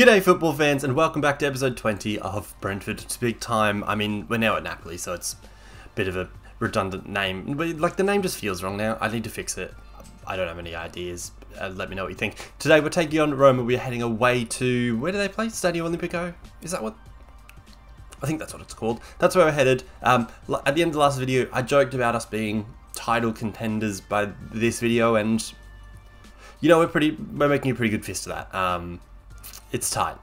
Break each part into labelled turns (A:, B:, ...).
A: G'day football fans and welcome back to episode 20 of Brentford. It's big time. I mean, we're now at Napoli, so it's a bit of a redundant name. But, like, the name just feels wrong now. I need to fix it. I don't have any ideas. Let me know what you think. Today we're taking on Roma. We're heading away to... Where do they play? Stadio Olimpico? Is that what... I think that's what it's called. That's where we're headed. At the end of the last video, I joked about us being title contenders by this video, and... You know, we're making a pretty good fist of that. It's tight.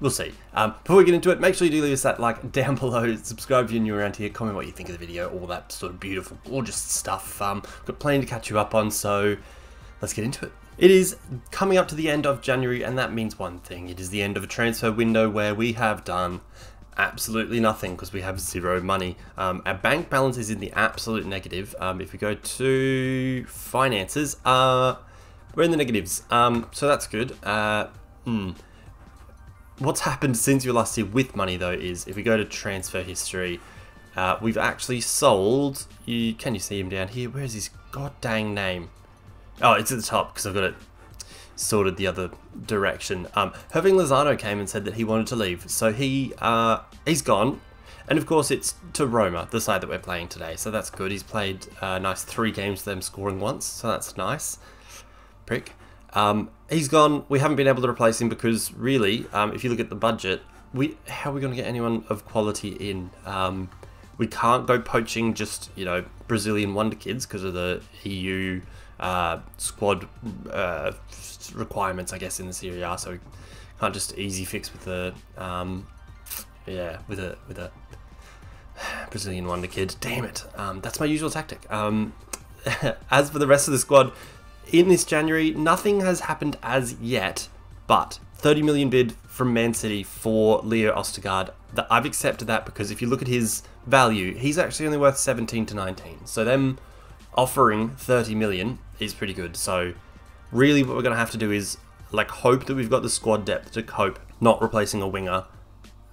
A: We'll see. Before we get into it, make sure you do leave us that like down below. Subscribe if you're new around here. Comment what you think of the video. All that sort of beautiful, gorgeous stuff. Got plenty to catch you up on, so let's get into it. It is coming up to the end of January, and that means one thing. It is the end of a transfer window where we have done absolutely nothing because we have zero money. Our bank balance is in the absolute negative. If we go to finances, we're in the negatives. So that's good. What's happened since you were last here with money, though, is if we go to transfer history, we've actually sold... Can you see him down here? Where's his god dang name? Oh, it's at the top because I've got it sorted the other direction. Licensor came and said that he wanted to leave, so he's gone. And of course, it's to Roma, the side that we're playing today, so that's good. He's played a nice 3 games for them, scoring once, so that's nice. Prick. He's gone. We haven't been able to replace him because really, if you look at the budget, how are we going to get anyone of quality in? We can't go poaching just, you know, Brazilian wonder kids because of the EU squad requirements, I guess, in the Serie A. So we can't just easy fix with the with a Brazilian wonder kid. Damn it. That's my usual tactic. As for the rest of the squad. In this January, nothing has happened as yet, but 30 million bid from Man City for Leo Østigård. I've accepted that because if you look at his value, he's actually only worth 17 to 19. So them offering 30 million is pretty good. So really what we're going to have to do is like hope that we've got the squad depth to cope, not replacing a winger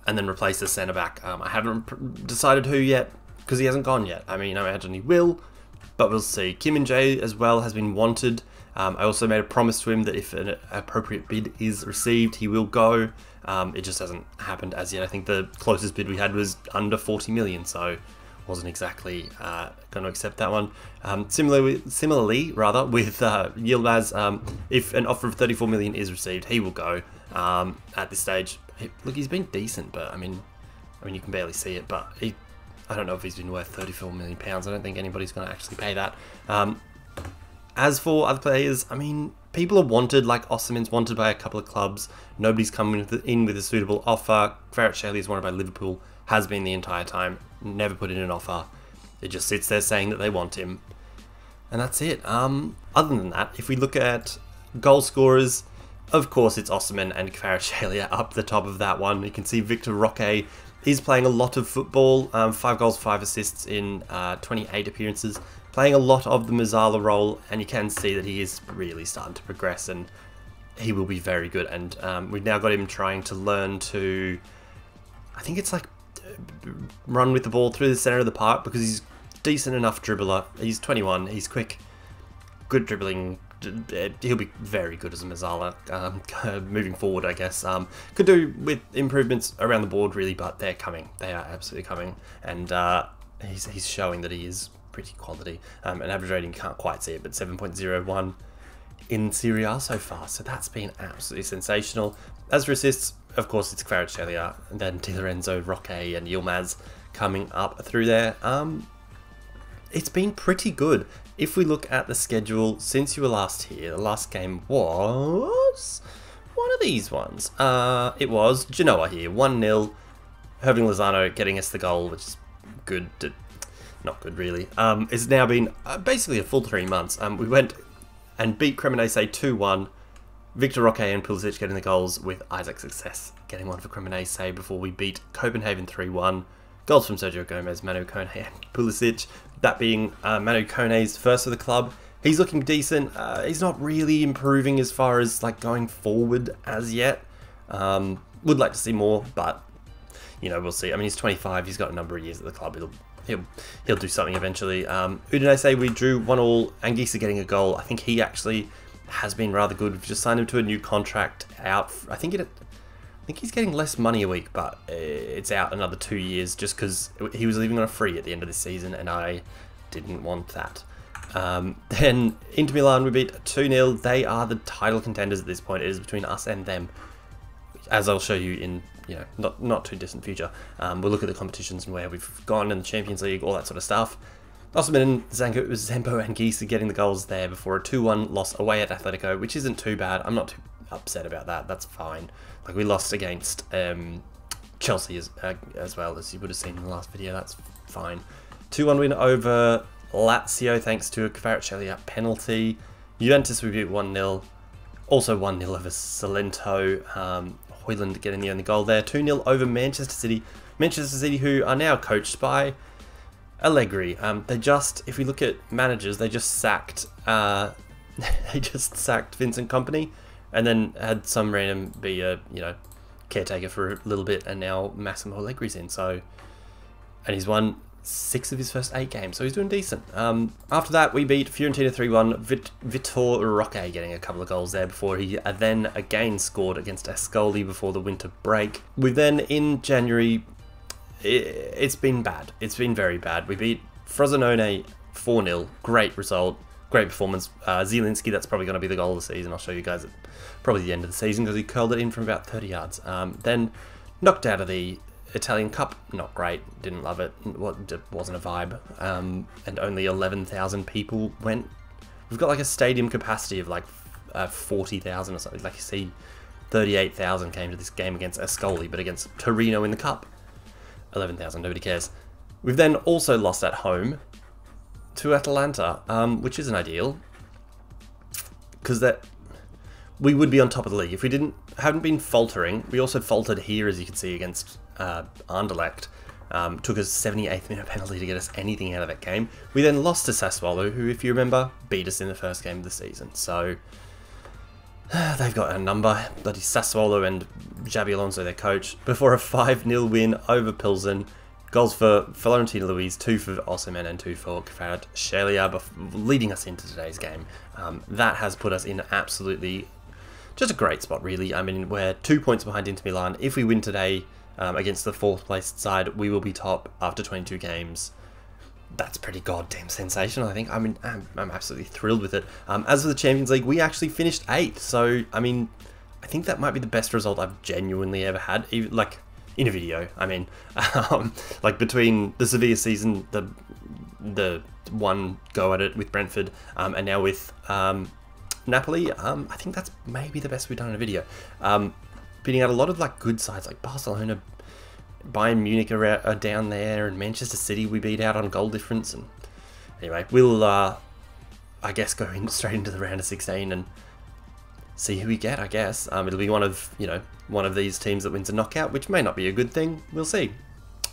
A: and then replace the centre-back. I haven't decided who yet because he hasn't gone yet. I mean, I imagine he will. But we'll see. Kim Min-jae as well has been wanted. I also made a promise to him that if an appropriate bid is received, he will go. It just hasn't happened as yet. I think the closest bid we had was under 40 million, so wasn't exactly going to accept that one. Similarly, with Yilmaz, if an offer of 34 million is received, he will go. At this stage, look, he's been decent, but I mean, you can barely see it, but I don't know if he's been worth £34 million. I don't think anybody's going to actually pay that. As for other players, I mean, people are wanted, like Osimhen's wanted by a couple of clubs. Nobody's coming in with a suitable offer. Kvaratskhelia is wanted by Liverpool, has been the entire time. Never put in an offer. It just sits there saying that they want him. And that's it. Other than that, if we look at goal scorers, of course it's Osimhen and Kvaratskhelia up the top of that one. You can see Victor Roque. He's playing a lot of football, 5 goals, 5 assists in 28 appearances, playing a lot of the Mazzala role, and you can see that he is really starting to progress, and he will be very good. And we've now got him trying to learn to, I think it's like run with the ball through the centre of the park, because he's decent enough dribbler. He's 21, he's quick, good dribbling. He'll be very good as a Mazzala moving forward, I guess. Could do with improvements around the board, really, but they're coming. They are absolutely coming, and he's showing that he is pretty quality. An average rating, you can't quite see it, but 7.01 in Serie A so far, so that's been absolutely sensational. As for assists, of course, it's Kvaratskhelia, and then Di Lorenzo, Roque, and Yilmaz coming up through there. It's been pretty good. If we look at the schedule since you were last here, the last game was one of these ones. It was Genoa here, 1-0. Licensor getting us the goal, which is good. Not good, really. It's now been basically a full 3 months. We went and beat Cremonese 2-1. Victor Roque and Pulisic getting the goals, with Isaac Success getting one for Cremonese before we beat Copenhagen 3-1. Goals from Sergio Gomez, Manu Kone and Pulisic. That being Manu Kone's first for the club. He's looking decent. He's not really improving as far as like going forward as yet. Would like to see more, but you know, we'll see. I mean, he's 25. He's got a number of years at the club. He'll do something eventually. Udinese, we drew 1-1. Anguissa getting a goal. I think he actually has been rather good. We've just signed him to a new contract out. I think I think he's getting less money a week, but it's out another 2 years just because he was leaving on a free at the end of this season, and I didn't want that. Then Inter Milan, we beat 2-0. They are the title contenders at this point. It is between us and them, as I'll show you in not too distant future. We'll look at the competitions and where we've gone in the Champions League, all that sort of stuff. Osman, Zempo and Giese getting the goals there before a 2-1 loss away at Atletico, which isn't too bad. I'm not too upset about that. That's fine. Like, we lost against Chelsea as well, as you would have seen in the last video. That's fine. 2-1 win over Lazio thanks to a Kvaratskhelia penalty. Juventus we beat 1-0. Also 1-0 over Salento. Højlund getting the only goal there. 2-0 over Manchester City. Manchester City, who are now coached by Allegri. They just, if we look at managers, they just sacked Vincent Kompany, and then had some random be a caretaker for a little bit, and now Massimo Allegri's in. So, and he's won 6 of his first 8 games, so he's doing decent. After that, we beat Fiorentina 3-1. Vitor Roque getting a couple of goals there before he then again scored against Ascoli before the winter break. We then, in January, it's been bad. It's been very bad. We beat Frosinone 4-0. Great result. Great performance. Zielinski, that's probably going to be the goal of the season. I'll show you guys at probably the end of the season because he curled it in from about 30 yards. Then knocked out of the Italian Cup, not great, didn't love it, wasn't a vibe, and only 11,000 people went. We've got like a stadium capacity of like 40,000 or something. Like, you see 38,000 came to this game against Ascoli, but against Torino in the Cup, 11,000, nobody cares. We've then also lost at home to Atalanta, which isn't ideal, because that we would be on top of the league if we hadn't been faltering. We also faltered here, as you can see, against Anderlecht. Took a 78th minute penalty to get us anything out of that game. We then lost to Sassuolo, who, if you remember, beat us in the first game of the season. So they've got a number. Bloody Sassuolo and Xabi Alonso, their coach, before a 5-0 win over Pilsen. Goals for Florentino Luis, 2 for Osimhen and 2 for Kvaratskhelia, leading us into today's game. That has put us in absolutely just a great spot, really. I mean, we're 2 points behind Inter Milan. If we win today against the 4th placed side, we will be top after 22 games. That's pretty goddamn sensational, I think. I mean, I'm absolutely thrilled with it. As for the Champions League, we actually finished 8th. So, I mean, I think that might be the best result I've genuinely ever had. Even, like, in a video, I mean, like between the Sevilla season, the one go at it with Brentford, and now with Napoli, I think that's maybe the best we've done in a video. Beating out a lot of like good sides like Barcelona, Bayern Munich are down there, and Manchester City we beat out on goal difference. And anyway, we'll I guess go straight into the round of 16 and see who we get. I guess it'll be one of these teams that wins a knockout, which may not be a good thing. We'll see,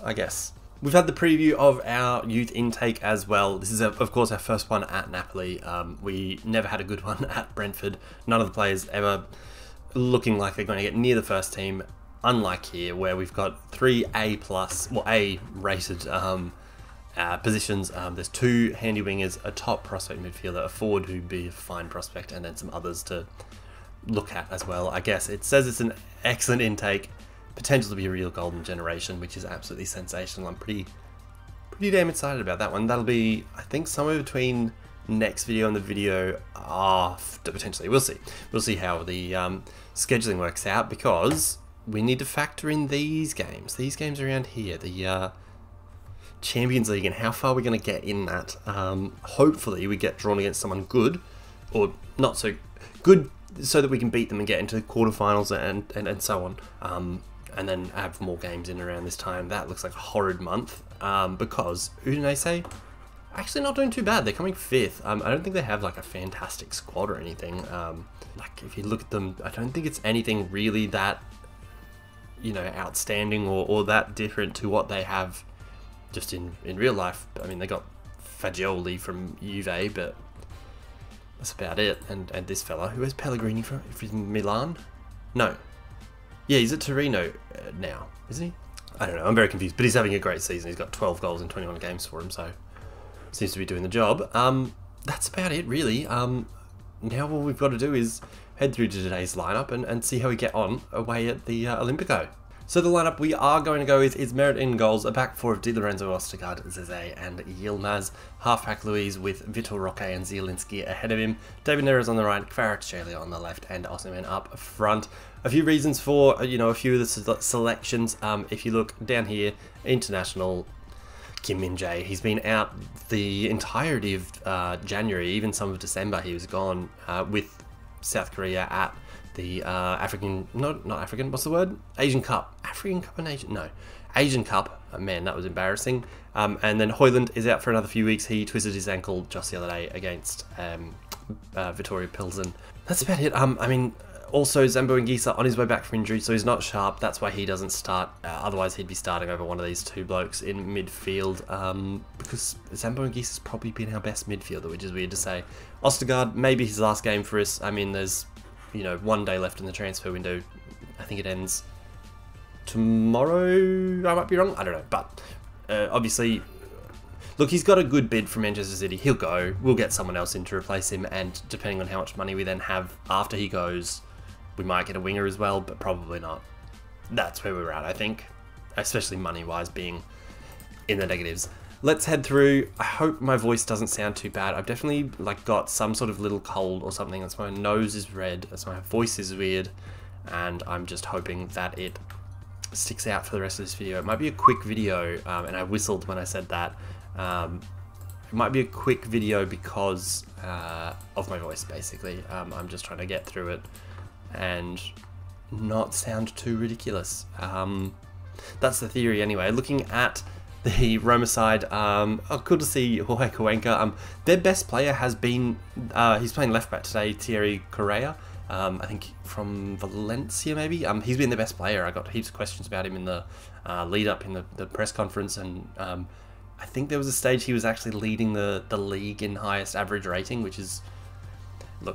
A: I guess. We've had the preview of our youth intake as well. This is, of course, our first one at Napoli. We never had a good one at Brentford. None of the players ever looking like they're going to get near the first team, unlike here, where we've got 3 A-rated positions. There's 2 handy wingers, a top prospect midfielder, a forward who'd be a fine prospect, and then some others to look at as well. I guess it says it's an excellent intake, potential to be a real golden generation, which is absolutely sensational. I'm pretty damn excited about that one. That'll be, I think, somewhere between next video and the video after, potentially. We'll see how the scheduling works out, because we need to factor in these games around here, the Champions League, and how far we're going to get in that. Hopefully we get drawn against someone good, or not so good, so that we can beat them and get into the quarterfinals and so on, and then have more games in around this time. That looks like a horrid month, because Udinese actually not doing too bad. They're coming 5th. I don't think they have like a fantastic squad or anything. Like, if you look at them, I don't think it's anything really that, outstanding or that different to what they have just in real life. I mean, they got Fagioli from Juve, but that's about it. And this fella, who is Pellegrini from Milan? No. Yeah, he's at Torino now, isn't he? I don't know, I'm very confused, but he's having a great season. He's got 12 goals in 21 games for him, so seems to be doing the job. That's about it, really. Now all we've got to do is head through to today's lineup and see how we get on away at the Olympico. So the lineup we are going to go with is Merit in goals, a back four of Di Lorenzo, Ostergaard, Zeze and Yilmaz, half-pack Louise with Vitor Roque and Zielinski ahead of him, David Neres on the right, Kvaratskhelia on the left and Osimhen up front. A few reasons for, a few of the selections. If you look down here, international Kim Min-jae, he's been out the entirety of January, even some of December he was gone with South Korea at the Asian Cup. African Cup and Asian? No. Asian Cup. Oh, man, that was embarrassing. And then Højlund is out for another few weeks. He twisted his ankle just the other day against Vittoria Pilsen. That's about it. Also Zambo Anguissa on his way back from injury, so he's not sharp. That's why he doesn't start. Otherwise, he'd be starting over one of these two blokes in midfield, because Zambo Anguissa's probably been our best midfielder, which is weird to say. Ostergaard, maybe his last game for us. There's 1 day left in the transfer window. I think it ends tomorrow. I might be wrong. I don't know. But obviously, look, he's got a good bid from Manchester City. He'll go. We'll get someone else in to replace him. And depending on how much money we then have after he goes, we might get a winger as well, but probably not. That's where we're at, I think. Especially money-wise, being in the negatives. Let's head through. I hope my voice doesn't sound too bad. I've definitely got some sort of little cold or something. That's my nose is red. That's my voice is weird. And I'm just hoping that it sticks out for the rest of this video. It might be a quick video, and I whistled when I said that. It might be a quick video because of my voice, basically. I'm just trying to get through it and not sound too ridiculous. That's the theory anyway. Looking at the Roma side, good to see Jorge Cuenca. Their best player has been, he's playing left back today, Thierry Correa. I think from Valencia maybe. He's been the best player. I got heaps of questions about him in the lead up in the press conference, and I think there was a stage he was actually leading the league in highest average rating, which is,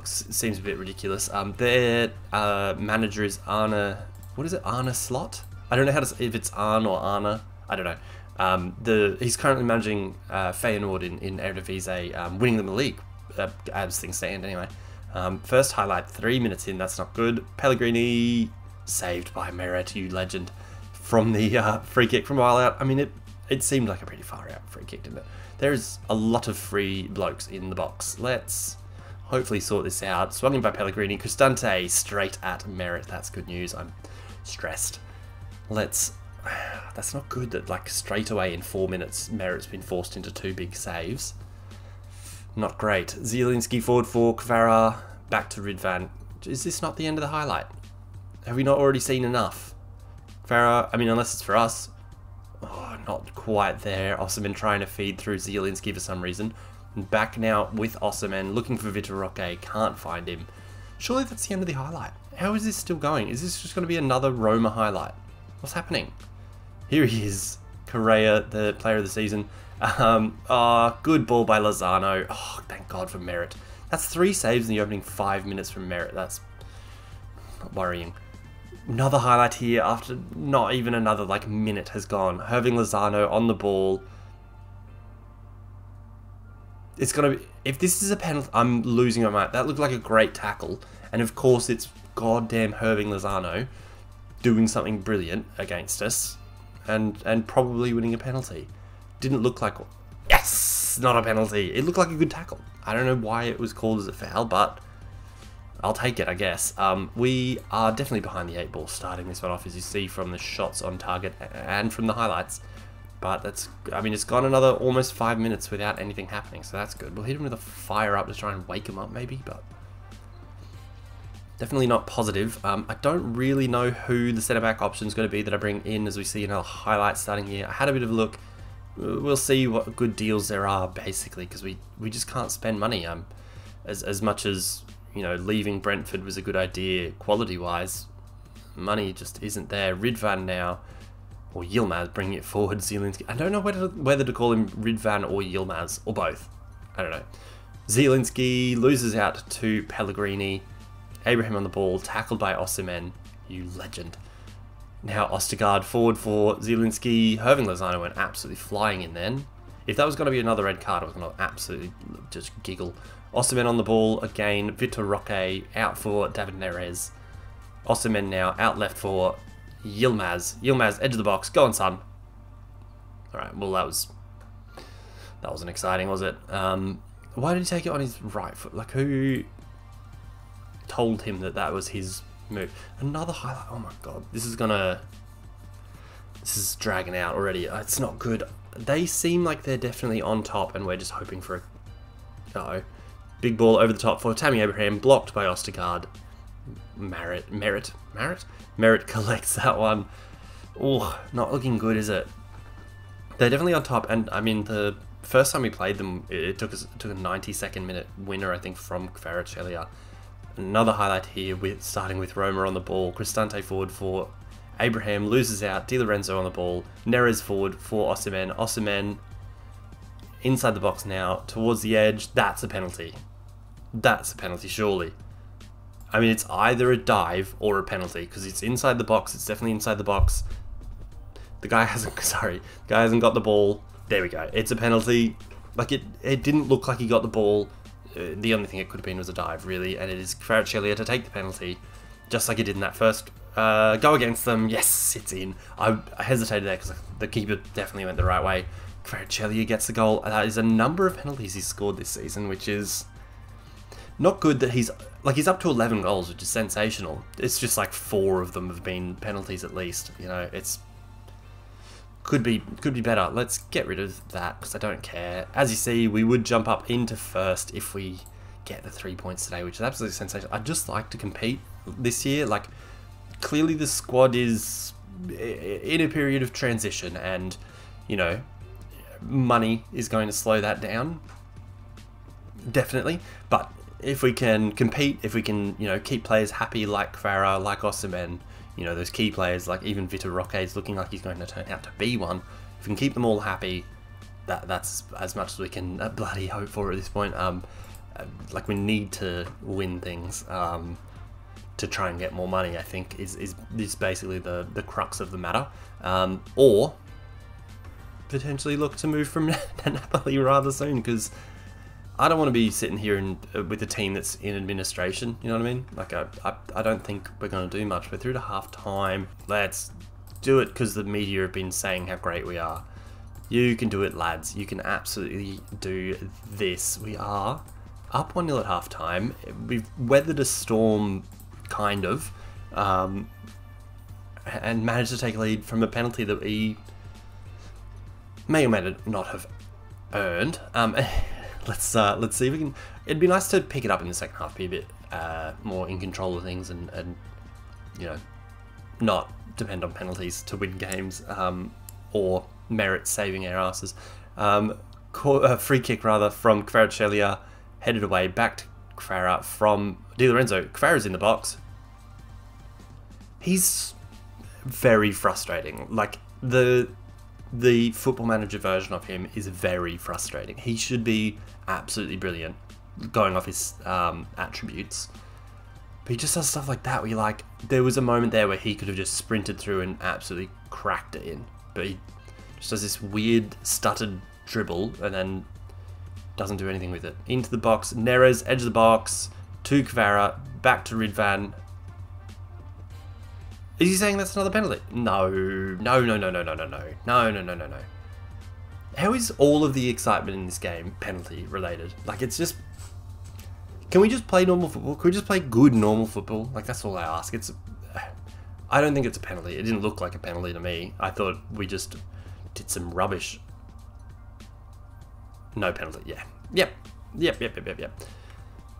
A: seems a bit ridiculous. Their manager is Arne, what is it, Arne Slot? I don't know how to, if it's Arne or Arne, I don't know. He's currently managing Feyenoord in Eredivisie, winning them the league, as things stand anyway. First highlight, 3 minutes in, that's not good. Pellegrini saved by Meret, you legend, from the free kick from a while out. It seemed like a pretty far out free kick, didn't it? There's a lot of free blokes in the box. Let's hopefully sort this out. Swung in by Pellegrini. Cristante straight at Meret. That's good news. I'm stressed. That's not good that straight away in 4 minutes Merit's been forced into 2 big saves. Not great. Zielinski forward for Kvara. Back to Ridvan. Is this not the end of the highlight? Have we not already seen enough? Kvara, unless it's for us. Oh, not quite there. Osimhen trying to feed through Zielinski for some reason. And back now with Osimhen, looking for Vitor Roque. Can't find him. Surely that's the end of the highlight. How is this still going? Is this just going to be another Roma highlight? What's happening? Here he is. Correa, the player of the season. Good ball by Lozano. Oh, thank God for Meret. That's 3 saves in the opening 5 minutes from Meret. That's worrying. Another highlight here after not even another minute has gone. Irving Lozano on the ball. It's gonna be, if this is a penalty, I'm losing my mind. That looked like a great tackle, and of course it's goddamn Irving Lozano doing something brilliant against us, and probably winning a penalty. Didn't look like, yes, not a penalty. It looked like a good tackle. I don't know why it was called as a foul, but I'll take it, I guess. We are definitely behind the 8 ball starting this one off, as you see from the shots on target and from the highlights. But that's, it's gone another almost 5 minutes without anything happening, so that's good. We'll hit him with a fire up to try and wake him up maybe, but definitely not positive. I don't really know who the centre-back option is going to be that I bring in, as we see another highlight starting here. I had a bit of a look. We'll see what good deals there are, basically, because we just can't spend money. As much as, leaving Brentford was a good idea quality-wise, money just isn't there. Ridvan now, or Yilmaz, bringing it forward. Zielinski. I don't know whether to call him Ridvan or Yilmaz, or both. I don't know. Zielinski loses out to Pellegrini. Abraham on the ball, tackled by Osimhen. You legend. Now Ostergaard forward for Zielinski. Irving Lozano went absolutely flying in then. If that was going to be another red card, I was going to absolutely just giggle. Osimhen on the ball again. Vitor Roque out for David Neres. Osimhen now out left for Yilmaz. Yilmaz, edge of the box. Go on, son. Alright, well that wasn't exciting, was it? Why did he take it on his right foot? Like, who told him that that was his move? Another highlight. Oh my god. This is dragging out already. It's not good. They seem like they're definitely on top, and we're just hoping for a... Uh-oh. Big ball over the top for Tammy Abraham, blocked by Ostergaard. Merritt collects that one. Oh, not looking good, is it? They're definitely on top, and I mean, the first time we played them, it took a 92nd minute winner, I think, from Kvaratskhelia. Another highlight here, starting with Roma on the ball. Cristante forward for Abraham, loses out. Di Lorenzo on the ball. Neres forward for Osimhen. Osimhen inside the box now, towards the edge. That's a penalty. That's a penalty, surely. I mean, it's either a dive or a penalty, because it's inside the box. It's definitely inside the box. The guy hasn't got the ball. There we go. It's a penalty. Like, it didn't look like he got the ball. The only thing it could have been was a dive, really, and it is Kvaratskhelia to take the penalty, just like he did in that first go against them. Yes, it's in. I hesitated there because the keeper definitely went the right way. Kvaratskhelia gets the goal. That is a number of penalties he's scored this season, which is not good. That he's up to 11 goals, which is sensational. It's just like 4 of them have been penalties at least. You know, it's could be better. Let's get rid of that because I don't care. As you see, we would jump up into first if we get the 3 points today, which is absolutely sensational. I'd just like to compete this year. Like, clearly the squad is in a period of transition, and you know, money is going to slow that down, definitely. But if we can compete, if we can, you know, keep players happy like Farah, like Osimhen, you know, those key players, like even Vitor Roque is looking like he's going to turn out to be one. If we can keep them all happy, that's as much as we can bloody hope for at this point. Like, we need to win things to try and get more money, I think, is basically the crux of the matter. Or potentially look to move from Napoli rather soon, because I don't want to be sitting here with a team that's in administration, you know what I mean? Like, I don't think we're going to do much. We're through to half time. Let's do it, because the media have been saying how great we are. You can do it, lads. You can absolutely do this. We are up 1-0 at half time. We've weathered a storm, kind of, and managed to take a lead from a penalty that we may or may not have earned. Let's see if we can. It'd be nice to pick it up in the second half, be a bit more in control of things, and you know, not depend on penalties to win games, or merit saving our asses. Free kick rather from Kvaratskhelia, headed away back to Kvara from Di Lorenzo. Kvara's in the box. He's very frustrating. Like, the Football Manager version of him is very frustrating. He should be absolutely brilliant, going off his attributes. But he just does stuff like that where you're like, there was a moment there where he could have just sprinted through and absolutely cracked it in. But he just does this weird stuttered dribble and then doesn't do anything with it. Into the box, Neres, edge of the box, to Kvara, back to Ridvan. Is he saying that's another penalty? No. How is all of the excitement in this game penalty related? Like, it's just... Can we just play normal football? Can we just play good normal football? Like, that's all I ask. I don't think it's a penalty. It didn't look like a penalty to me. I thought we just did some rubbish. No penalty, yeah. Yep.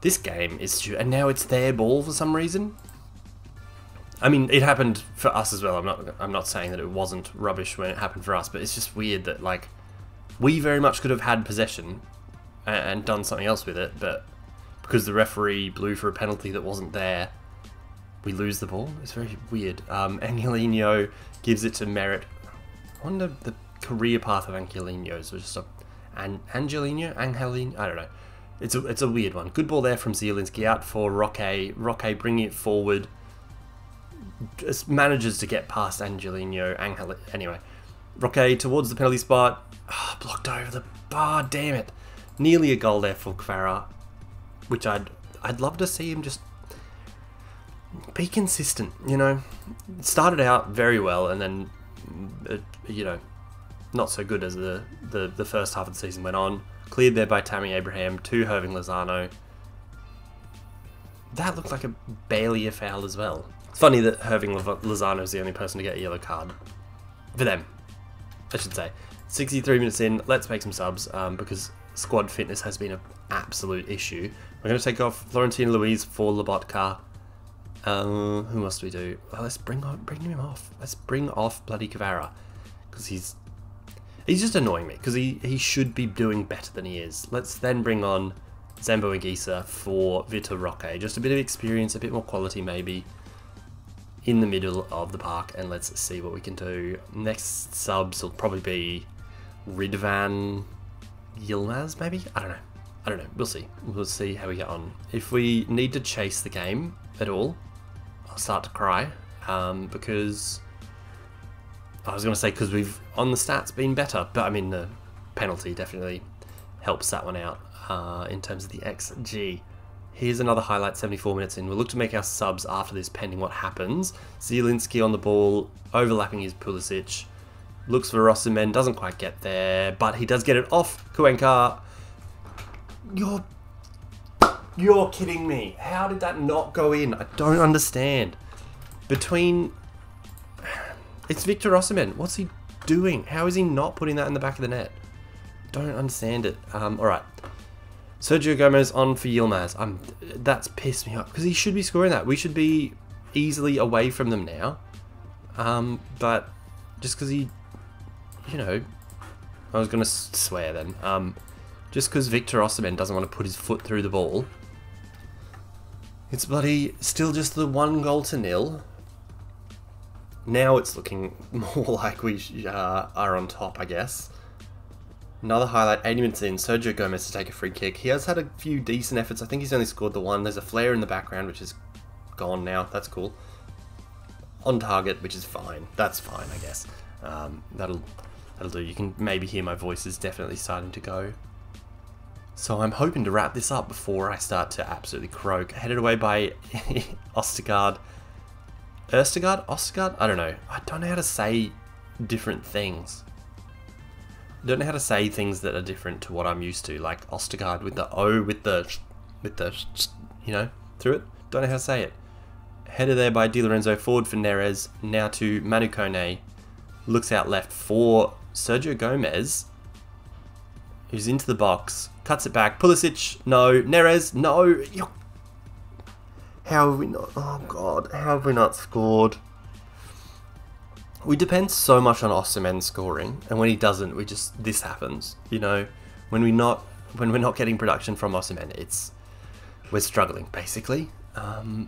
A: This game is stupid, and now it's their ball for some reason. I mean, it happened for us as well. I'm not saying that it wasn't rubbish when it happened for us, but it's just weird that, like, we very much could have had possession and done something else with it, but because the referee blew for a penalty that wasn't there, we lose the ball. It's very weird. Angelino gives it to Merritt. I wonder the career path of Angelino's was just Angelino? I don't know. It's a weird one. Good ball there from Zielinski, out for Roque. Roque bringing it forward. Just manages to get past Angelino. Anyway, Roque towards the penalty spot. Oh, blocked over the bar, damn it. Nearly a goal there for Kvara. which I'd love to see him just be consistent, you know. Started out very well, and then, you know, not so good as the first half of the season went on. Cleared there by Tammy Abraham to Irving Lozano. That looked like barely a foul as well. It's funny that Irving Lozano is the only person to get a yellow card. For them, I should say. 63 minutes in, let's make some subs, because squad fitness has been an absolute issue. We're going to take off Florentino Luis for Lobotka. Who else do we do? Well, let's bring him off. Let's bring off bloody Kvara. Because he's just annoying me. Because he should be doing better than he is. Let's then bring on Zambo Anguissa for Vitor Roque. Just a bit of experience, a bit more quality maybe in the middle of the park. And let's see what we can do. Next subs will probably be Ridvan Yilmaz maybe? I don't know. We'll see. We'll see how we get on. If we need to chase the game at all, I'll start to cry. Because I was going to say because we've on the stats been better, but I mean the penalty definitely helps that one out in terms of the XG. Here's another highlight 74 minutes in. We'll look to make our subs after this pending what happens. Zielinski on the ball, overlapping his Pulisic. Looks for Rossiman, doesn't quite get there, but he does get it off Cuenca. You're kidding me. How did that not go in? I don't understand. It's Victor Osimhen. What's he doing? How is he not putting that in the back of the net? Don't understand it. Alright. Sergio Gomez on for Yilmaz. That's pissed me off because he should be scoring that. We should be easily away from them now. But just because he, you know, I was going to swear then. Just because Victor Osimhen doesn't want to put his foot through the ball. It's bloody still just the 1-0. Now it's looking more like we are on top, I guess. Another highlight, 80 minutes in, Sergio Gomez to take a free kick. He has had a few decent efforts. I think he's only scored the one. There's a flare in the background, which is gone now. That's cool. On target, which is fine. That's fine, I guess. That'll do. You can maybe hear my voice is definitely starting to go. So I'm hoping to wrap this up before I start to absolutely croak. Headed away by Ostergaard. Ostergaard? I don't know. I don't know how to say different things. I don't know how to say things that are different to what I'm used to, like Ostergaard with the O, with the, you know, through it. Don't know how to say it. Header there by Di Lorenzo, forward for Neres, now to Manu Kone. Looks out left for Sergio Gomez, who's into the box, cuts it back. Pulisic, no. Neres, no. How have we not? Oh God, how have we not scored? We depend so much on Osimhen scoring, and when he doesn't, this happens. You know, when we're not getting production from Osimhen, we're struggling basically. Oh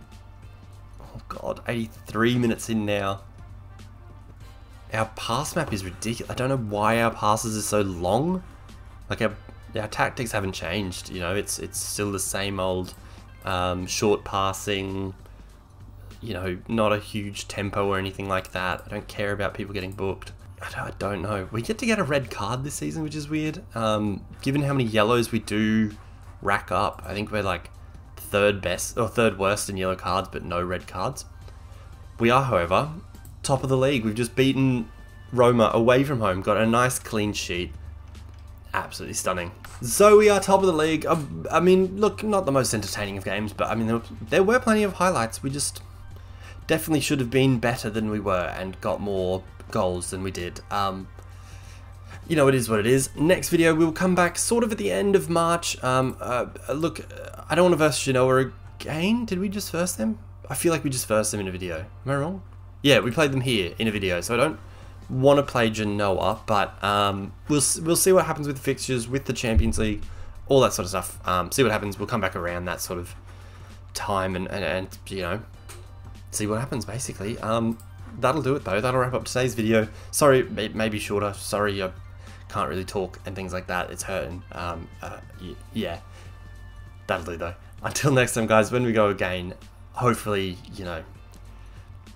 A: God, 83 minutes in now. Our pass map is ridiculous. I don't know why our passes are so long. Like our tactics haven't changed. You know, it's still the same old short passing. You know, not a huge tempo or anything like that. I don't care about people getting booked. I don't know. We get a red card this season, which is weird. Given how many yellows we do rack up, I think we're like third best or third worst in yellow cards, but no red cards. We are, however, top of the league. We've just beaten Roma away from home. Got a nice clean sheet. Absolutely stunning. So we are top of the league. I mean, look, not the most entertaining of games, but I mean, there were plenty of highlights. We just definitely should have been better than we were and got more goals than we did. You know, it is what it is. Next video, we'll come back sort of at the end of March. Look, I don't want to verse Genoa again. Did we just verse them? I feel like we just versed them in a video. Am I wrong? Yeah, we played them here in a video, so I don't want to play Genoa, but we'll see what happens with the fixtures, with the Champions League, all that sort of stuff. See what happens. We'll come back around that sort of time and you know, see what happens basically. That'll do it though. That'll wrap up today's video. Sorry, it may be shorter. Sorry, I can't really talk and things like that. It's hurting. Yeah, that'll do though. Until next time, guys. When we go again, hopefully, you know,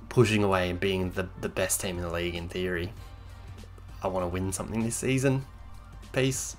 A: pushing away and being the best team in the league in theory. I want to win something this season. Peace.